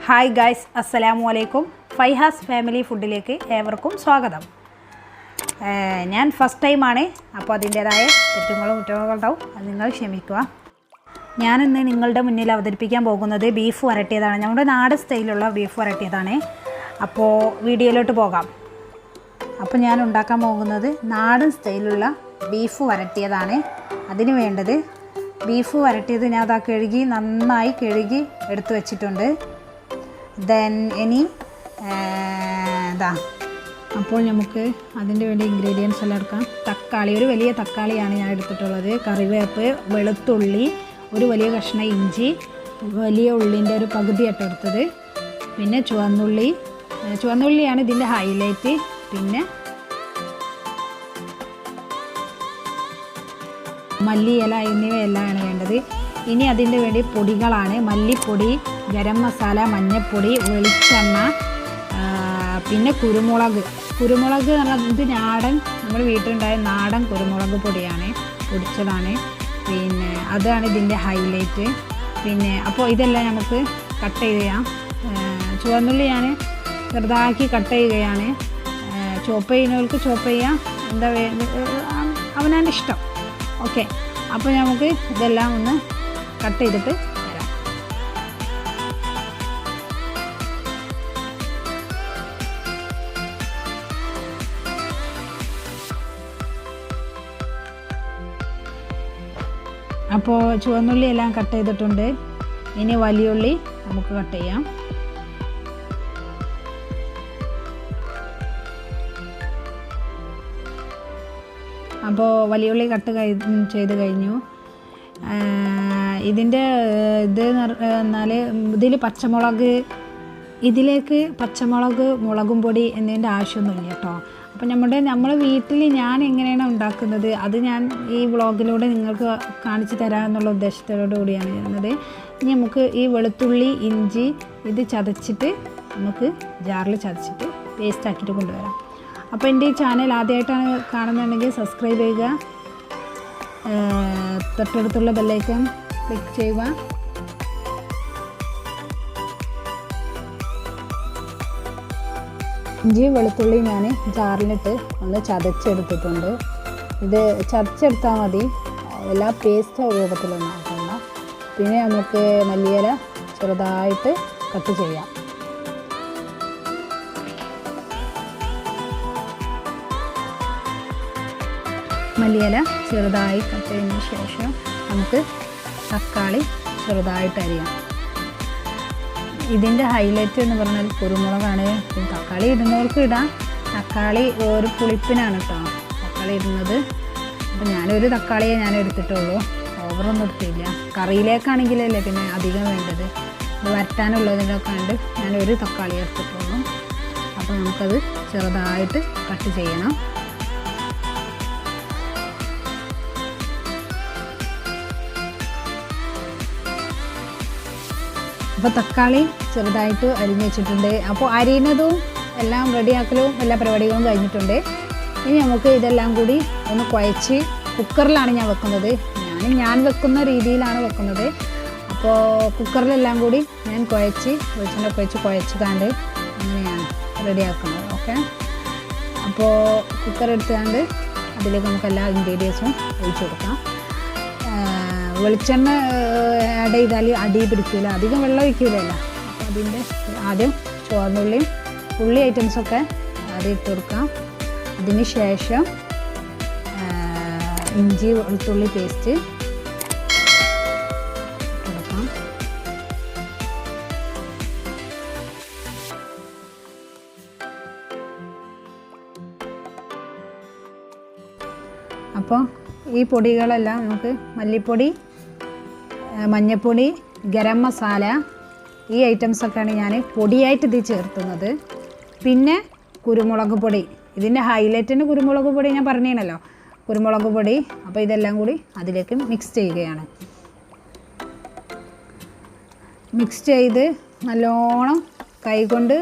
Hi guys, അസ്സലാമു അലൈക്കും. Faihas family ഫുഡിലേക്ക് ഏവർക്കും സ്വാഗതം. ഞാൻ ഫസ്റ്റ് ടൈമാണ്, അപ്പോൾ അതിൻ്റേതായ തെറ്റുകളും കുറ്റങ്ങളും ഉണ്ടാവും, അത് നിങ്ങൾ ക്ഷമിക്കുക. ഞാനിന്ന് നിങ്ങളുടെ മുന്നിൽ അവതരിപ്പിക്കാൻ പോകുന്നത് ബീഫ് വരട്ടിയതാണ്. നമ്മുടെ നാടൻ സ്റ്റൈലുള്ള ബീഫ് വരട്ടിയതാണ്. അപ്പോൾ വീഡിയോയിലോട്ട് പോകാം. അപ്പോൾ ഞാൻ ഉണ്ടാക്കാൻ പോകുന്നത് നാടൻ സ്റ്റൈലുള്ള ബീഫ് വരട്ടിയതാണ്. അതിന് വേണ്ടത് ബീഫ് വരട്ടിയത് ഞാൻ നന്നായി കഴുകി എടുത്തു വെച്ചിട്ടുണ്ട്. ദെൻ ഇനി അപ്പോൾ നമുക്ക് അതിൻ്റെ വേണ്ടി ഇൻഗ്രീഡിയൻസ് എല്ലാം എടുക്കാം. തക്കാളി, ഒരു വലിയ തക്കാളിയാണ് ഞാൻ എടുത്തിട്ടുള്ളത്. കറിവേപ്പ്, വെളുത്തുള്ളി, ഒരു വലിയ കഷ്ണം ഇഞ്ചി, വലിയ ഉള്ളിൻ്റെ ഒരു പകുതിയായിട്ട് എടുത്തത്. പിന്നെ ചുവന്നുള്ളിയാണ് ഇതിൻ്റെ ഹൈലൈറ്റ്. പിന്നെ മല്ലിയില എന്നിവയെല്ലാമാണ് വേണ്ടത്. ഇനി അതിൻ്റെ വേണ്ടി പൊടികളാണ് മല്ലിപ്പൊടി, ഗരം മസാല, മഞ്ഞൾപ്പൊടി, വെളിച്ചെണ്ണ, പിന്നെ കുരുമുളക് എന്ന് പറഞ്ഞാൽ ഇത് നാടൻ, നമ്മുടെ വീട്ടിലുണ്ടായ നാടൻ കുരുമുളക് പൊടിയാണ്, പൊടിച്ചതാണ്. പിന്നെ അതാണ് ഇതിൻ്റെ ഹൈലൈറ്റ്. പിന്നെ അപ്പോൾ ഇതെല്ലാം നമുക്ക് കട്ട് ചെയ്യാം. ചുവന്നുള്ളി ഞാൻ ചെറുതാക്കി കട്ട് ചെയ്യുകയാണ്. ചോപ്പ് ചെയ്യുന്നവർക്ക് ചോപ്പ് ചെയ്യാം, അവനാൻ്റെ ഇഷ്ടം. ഓക്കെ, അപ്പോൾ നമുക്ക് ഇതെല്ലാം ഒന്ന് കട്ട് ചെയ്തിട്ട് വരാം. അപ്പോൾ ചുവന്നുള്ളി എല്ലാം കട്ട് ചെയ്തിട്ടുണ്ട്. ഇനി വലിയുള്ളി നമുക്ക് കട്ട് ചെയ്യാം. അപ്പോൾ വലിയുള്ളി കട്ട് ചെയ്ത് കഴിഞ്ഞു. ഇതിൻ്റെ എന്നാൽ ഇതിലേക്ക് പച്ചമുളക്, മുളകും പൊടി എന്നതിൻ്റെ ആവശ്യമൊന്നുമില്ല കേട്ടോ. അപ്പോൾ നമ്മുടെ വീട്ടിൽ ഞാൻ എങ്ങനെയാണ് ഉണ്ടാക്കുന്നത് അത് ഞാൻ ഈ വ്ളോഗിലൂടെ നിങ്ങൾക്ക് കാണിച്ചു തരാമെന്നുള്ള ഉദ്ദേശത്തോടു കൂടിയാണ് വരുന്നത്. ഇനി നമുക്ക് ഈ വെളുത്തുള്ളി, ഇഞ്ചി ഇത് ചതച്ചിട്ട് നമുക്ക് ജാറിൽ ചതച്ചിട്ട് പേസ്റ്റ് ആക്കിയിട്ട് കൊണ്ടുവരാം. അപ്പോൾ എൻ്റെ ഈ ചാനൽ ആദ്യമായിട്ടാണ് കാണുന്നുണ്ടെങ്കിൽ സബ്സ്ക്രൈബ് ചെയ്യുക, തൊട്ടടുത്തുള്ള ബെല്ലൈക്കൺ ക്ലിക്ക് ചെയ്യുക. ഇഞ്ചി വെളുത്തുള്ളി ഞാൻ ജാറിലിട്ട് ഒന്ന് ചതച്ചെടുത്തിട്ടുണ്ട്. ഇത് ചതച്ചെടുത്താൽ മതി, എല്ലാ പേസ്റ്റ് രൂപത്തിലൊന്നും ആക്കണ്ട. പിന്നെ നമുക്ക് മല്ലിയില ചെറുതായിട്ട് കട്ട് ചെയ്യാം. മല്ലിയില ചെറുതായി കട്ട് ചെയ്തതിന് ശേഷം നമുക്ക് തക്കാളി ചെറുതായിട്ട് അരിയാം. ഇതിൻ്റെ ഹൈലൈറ്റ് എന്ന് പറഞ്ഞാൽ കുരുമുളകാണ്. തക്കാളി ഇടുന്നവർക്ക് ഇടാം. തക്കാളി ഒരു പുളിപ്പിനാണ് കേട്ടോ തക്കാളി ഇടുന്നത്. അപ്പോൾ ഞാനൊരു തക്കാളിയെ ഞാൻ എടുത്തിട്ടുള്ളൂ, ഓവറൊന്നും എടുത്തില്ല. കറിയിലേക്കാണെങ്കിലല്ലേ പിന്നെ അധികം വേണ്ടത്. ഇത് വരട്ടാനുള്ളതിനൊക്കെ ഉണ്ട്, ഞാനൊരു തക്കാളി എടുത്തിട്ടുള്ളൂ. അപ്പോൾ നമുക്കത് ചെറുതായിട്ട് കട്ട് ചെയ്യണം. അപ്പോൾ തക്കാളി ചെറുതായിട്ട് അരിഞ്ഞ് വെച്ചിട്ടുണ്ട്. അപ്പോൾ അരിയുന്നതും എല്ലാം റെഡിയാക്കലും എല്ലാ പരിപാടികളും കഴിഞ്ഞിട്ടുണ്ട്. ഇനി നമുക്ക് ഇതെല്ലാം കൂടി ഒന്ന് കുഴച്ച്, കുക്കറിലാണ് ഞാൻ വെക്കുന്നത്. ഞാൻ വെക്കുന്ന രീതിയിലാണ് വെക്കുന്നത്. അപ്പോൾ കുക്കറിലെല്ലാം കൂടി ഞാൻ വെളിച്ചെണ്ണ കുഴച്ചിട്ടാണ്ട് അങ്ങനെയാണ് റെഡിയാക്കുന്നത്. ഓക്കെ, അപ്പോൾ കുക്കർ എടുത്തുകൊണ്ട് അതിലേക്ക് നമുക്ക് എല്ലാ ഇൻഗ്രീഡിയൻസും ഒഴിച്ചു കൊടുക്കാം. വെളിച്ചെണ്ണ ആഡ് ചെയ്താൽ അടി പിടിക്കില്ല, അധികം വെള്ളം ഒഴിക്കില്ലല്ലോ. അപ്പോൾ അതിൻ്റെ ആദ്യം ചുവന്നുള്ളിയും ഉള്ളി ഐറ്റംസൊക്കെ ആദ്യം ഇട്ട് കൊടുക്കാം. അതിന് ശേഷം ഇഞ്ചി വെളുത്തുള്ളി പേസ്റ്റ് കൊടുക്കാം. അപ്പോൾ ഈ പൊടികളെല്ലാം നമുക്ക് മല്ലിപ്പൊടി, മഞ്ഞൾപ്പൊടി, ഗരം മസാല, ഈ ഐറ്റംസൊക്കെയാണ് ഞാൻ പൊടിയായിട്ട് ഇത് ചേർത്തുന്നത്. പിന്നെ കുരുമുളക് പൊടി, ഇതിൻ്റെ ഹൈലൈറ്റിന് കുരുമുളക് പൊടി ഞാൻ പറഞ്ഞേനല്ലോ, കുരുമുളക് പൊടി. അപ്പോൾ ഇതെല്ലാം കൂടി അതിലേക്ക് മിക്സ് ചെയ്യുകയാണ്. മിക്സ് ചെയ്ത് നല്ലോണം കൈകൊണ്ട്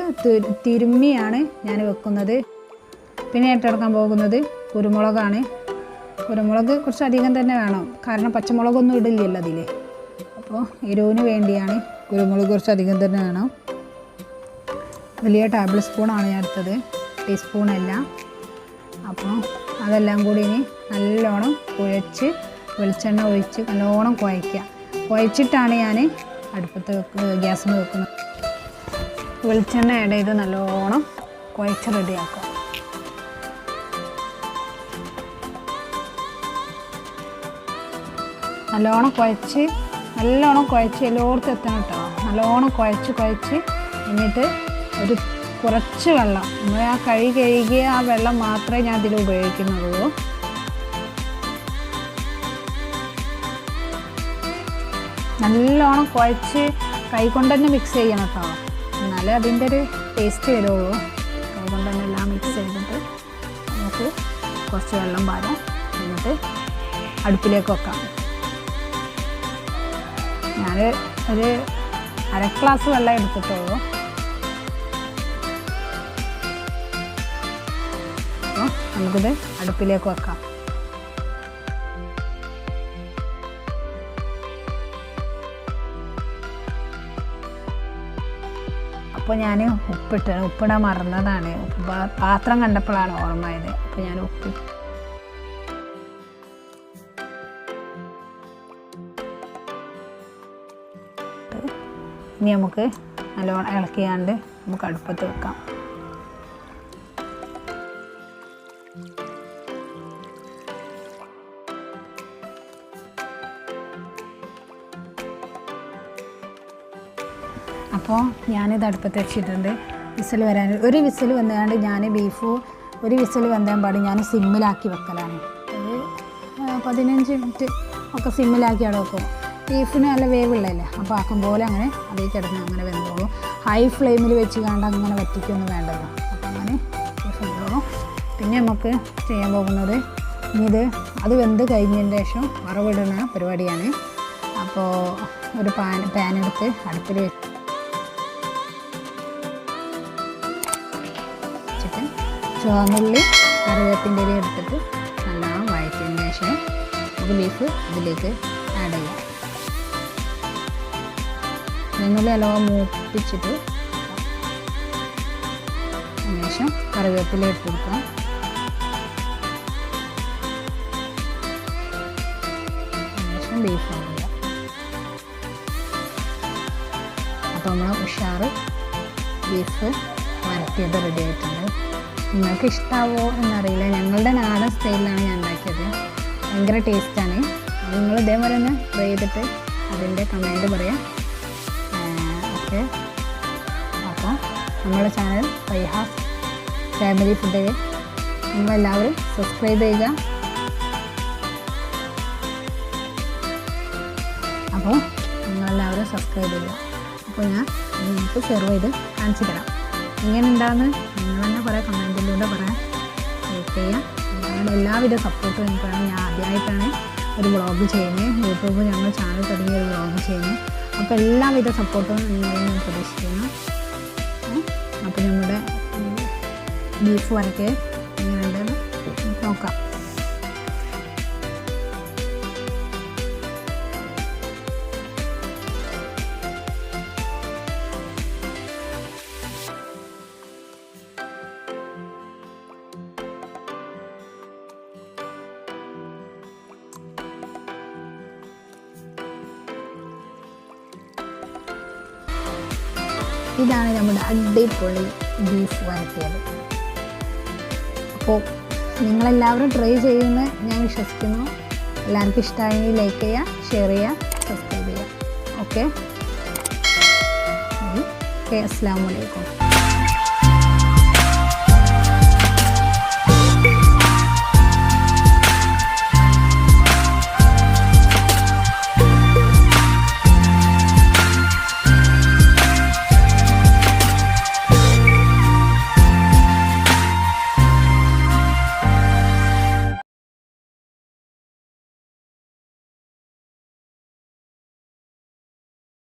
തിരുമ്മിയാണ് ഞാൻ വെക്കുന്നത്. പിന്നെ ഇട്ടെടുക്കാൻ പോകുന്നത് കുരുമുളകാണ്. കുരുമുളക് കുറച്ച് അധികം തന്നെ വേണം, കാരണം പച്ചമുളകൊന്നും ഇടില്ലല്ലോ അതിൽ. അപ്പോൾ എരിവിന് വേണ്ടിയാണ് കുരുമുളക് കുറച്ച് അധികം തന്നെ വേണം. വലിയ ടേബിൾ സ്പൂണാണ് ഞാൻ എടുത്തത്, ടീസ്പൂണല്ല. അപ്പോൾ അതെല്ലാം കൂടി ഇനി നല്ലോണം കുഴച്ച് വെളിച്ചെണ്ണ ഒഴിച്ച് നല്ലോണം കുഴച്ചിട്ടാണ് ഞാൻ അടുപ്പത്ത് ഗ്യാസിൽ വെക്കുന്നത്. വെളിച്ചെണ്ണ ആഡ് ചെയ്ത് നല്ലോണം കുഴച്ച് റെഡിയാക്കുക. നല്ലോണം കുഴച്ച് എല്ലായിടത്തും എത്തണം കേട്ടോ. നല്ലോണം കുഴച്ച് എന്നിട്ട് ഒരു കുറച്ച് വെള്ളം, നമ്മൾ ആ കഴുകിയ ആ വെള്ളം മാത്രമേ ഞാൻ ഇതിൽ ഉപയോഗിക്കുന്നുള്ളൂ. നല്ലോണം കുഴച്ച് കൈ കൊണ്ട് തന്നെ മിക്സ് ചെയ്യണം കേട്ടോ, എന്നാലേ അതിൻ്റെ ഒരു ടേസ്റ്റ് വരുള്ളൂ. കൈ കൊണ്ട് തന്നെ എല്ലാം മിക്സ് ചെയ്തിട്ട് നമുക്ക് കുറച്ച് വെള്ളം പാരാം, എന്നിട്ട് അടുപ്പിലേക്ക് വെക്കാം. ഞാൻ ഒരു അര ഗ്ലാസ് വെള്ളം എടുത്തിട്ടുള്ളൂ. അപ്പോൾ നമുക്കിത് അടുപ്പിലേക്ക് വെക്കാം. അപ്പോൾ ഞാൻ ഉപ്പിടാൻ മറന്നതാണ്. പാത്രം കണ്ടപ്പോഴാണ് ഓർമ്മയായത്. അപ്പോൾ ഞാൻ ഇനി നമുക്ക് നല്ലോണം ഇളക്കിയാണ്ട് നമുക്ക് അടുപ്പത്ത് വെക്കാം. അപ്പോൾ ഞാനിത് അടുപ്പത്ത് വെച്ചിട്ടുണ്ട്. വിസിൽ വരാൻ ഒരു വിസിൽ വന്നാണ്ട് ഞാൻ ബീഫ് ഒരു വിസിൽ വന്നാൻ പാടും ഞാൻ സിമ്മിലാക്കി വെക്കലാണ്. ഒരു 15 മിനിറ്റ് ഒക്കെ സിമ്മിലാക്കി അവിടെ വെക്കും. ബീഫിന് നല്ല വേവുള്ളതല്ലേ, അപ്പോൾ ആക്കും പോലെ അങ്ങനെ അതേ കിടന്ന് അങ്ങനെ വെന്തോളൂ. ഹൈ ഫ്ലെയിമിൽ വെച്ച് കണ്ട് അങ്ങനെ വറ്റിക്കൊന്നും വേണ്ടല്ലോ. അപ്പോൾ അങ്ങനെ വെന്തോളൂ. പിന്നെ നമുക്ക് ചെയ്യാൻ പോകുന്നത് ഇത് അത് വെന്ത് കഴിഞ്ഞതിന് ശേഷം വറവിടുന്ന പരിപാടിയാണ്. അപ്പോൾ ഒരു പാൻ എടുത്ത് അടുപ്പിൽ വെച്ചിട്ട് ചുവന്നുള്ളി കറിവേപ്പിൻ്റെ ഇല എടുത്തിട്ട് നല്ലോണം വഴറ്റിയതിന് ശേഷം നമുക്ക് ബീഫ് അതിലേക്ക് ആഡ് ചെയ്യാം. ചുവന്നുള്ളി നല്ലോണം മൂപ്പിച്ചിട്ട് ശേഷം കറിവേപ്പില ഇട്ട് കൊടുക്കാം. ശേഷം ബീഫ് ഇടുക. അപ്പോൾ നമ്മൾ ഉഷാറ് ബീഫ് വരട്ടിയത് റെഡി ആയിട്ടുണ്ട്. നിങ്ങൾക്ക് ഇഷ്ടമാവോ എന്നറിയില്ല, ഞങ്ങളുടെ നാടൻ സ്റ്റൈലിലാണ് ഞാൻ ഉണ്ടാക്കിയത്. ഭയങ്കര ടേസ്റ്റാണ്. നിങ്ങൾ ഇതേപോലെ തന്നെ ട്രൈ ചെയ്തിട്ട് അതിൻ്റെ കമൻറ്റ് പറയാം. ഓക്കെ, അപ്പോൾ നമ്മുടെ ചാനൽ ഫൈഹാസ് ഫാമിലി ഫുഡ് നിങ്ങളെല്ലാവരും സബ്സ്ക്രൈബ് ചെയ്യുക. അപ്പോൾ നിങ്ങളെല്ലാവരും സബ്സ്ക്രൈബ് ചെയ്യുക. അപ്പോൾ ഞാൻ നിങ്ങൾക്ക് സെർവ് ചെയ്ത് കാണിച്ചു തരാം എങ്ങനെ ഉണ്ടാകുന്നത്. നിങ്ങൾ തന്നെ കുറേ കമൻറ്റിലൂടെ പറയാൻ ലൈക്ക് ചെയ്യാം. നിങ്ങളുടെ എല്ലാവിധ സപ്പോർട്ടും എനിക്ക് വേണം. ഞാൻ ആദ്യമായിട്ടാണ് ഒരു വ്ളോഗ് ചെയ്യുന്നത്. യൂട്യൂബ് ഞങ്ങൾ ചാനൽ തുടങ്ങിയ ഒരു വ്ളോഗ് ചെയ്യുന്നത്. അപ്പോൾ എല്ലാവിധ സപ്പോർട്ടും നിങ്ങളിൽ ഞാൻ പ്രതീക്ഷിക്കുന്നു. അപ്പോൾ നമ്മുടെ ബീഫ് വരയ്ക്ക് എങ്ങനെയുണ്ടെന്ന് നോക്കാം. ഇതാണ് നമ്മുടെ അടിപൊളി ബീഫ് വരട്ടിയത്. അപ്പോൾ നിങ്ങളെല്ലാവരും ട്രൈ ചെയ്യുമെന്ന് ഞാൻ വിശ്വസിക്കുന്നു. എല്ലാവർക്കും ഇഷ്ടമായെങ്കിൽ ലൈക്ക് ചെയ്യുക, ഷെയർ ചെയ്യുക, സബ്സ്ക്രൈബ് ചെയ്യുക. ഓക്കെ, അസ്സലാമു അലൈക്കും.